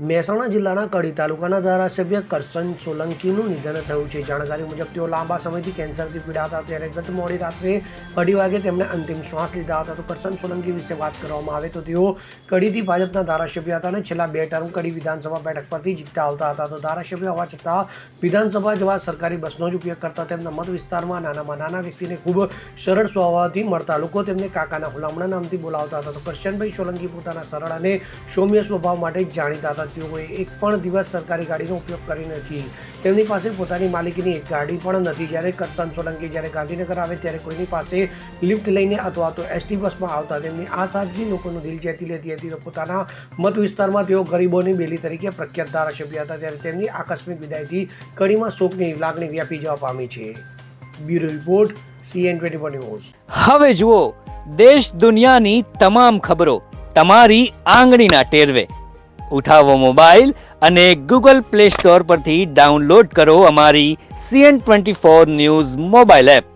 મહેસાણા જિલ્લાના કડી તાલુકાના ધારાસભ્ય કરશન સોલંકીનું નિધન થયું છે। જાણકારી મુજબ તેઓ લાંબા સમયથી કેન્સરથી પીડાતા ત્યારે ગત મોડી રાત્રે 2:30 વાગે તેમને અંતિમ શ્વાસ લીધા હતા। તો કરશન સોલંકી વિશે વાત કરવામાં આવે તો તેઓ કડીથી ભાજપના ધારાસભ્ય હતા અને છેલ્લા 2 ટર્મ કડી વિધાનસભા બેઠક પરથી જીતતા આવતા હતા। તો ધારાસભ્ય હોવા છતાં વિધાનસભા જવા સરકારી બસનો જ ઉપયોગ કરતા તેમના મત વિસ્તારમાં નાનામાં નાના વ્યક્તિને ખૂબ સરળ સ્વભાવથી મળતા લોકો તેમને કાકાના હુલામણા નામથી બોલાવતા હતા। તો કરશનભાઈ સોલંકી પોતાના સરળ અને સૌમ્ય સ્વભાવ માટે જાણીતા હતા। તેઓએ એક પણ દિવસ સરકારી ગાડીનો ઉપયોગ કરી નથી। તેમની પાસે પોતાની માલિકીની એક ગાડી પણ નથી। જ્યારે કરશન સોલંકી જ્યારે ગાંધીનગર આવે ત્યારે કોઈની પાસે લિફ્ટ લઈને અથવા તો એસટી બસમાં આવતા। તેમની આ સાદગી લોકોનું દિલ જીતી લેતી હતી। તો પોતાના મત વિસ્તારમાં તેઓ ગરીબોની બેલી તરીકે પ્રખ્યાત ધારાસભ્ય હતા। ત્યારે તેમની આકસ્મિક વિદાયથી કડીમાં શોકની લાગણી વ્યાપી જવા પામી છે। Bureau report CN24 news. હવે જુઓ દેશ દુનિયાની તમામ ખબરો તમારી આંગળીના ટેરવે। ઉઠાવો મોબાઈલ અને ગૂગલ પ્લે સ્ટોર પરથી ડાઉનલોડ કરો અમારી CN24 ન્યૂઝ મોબાઈલ એપ।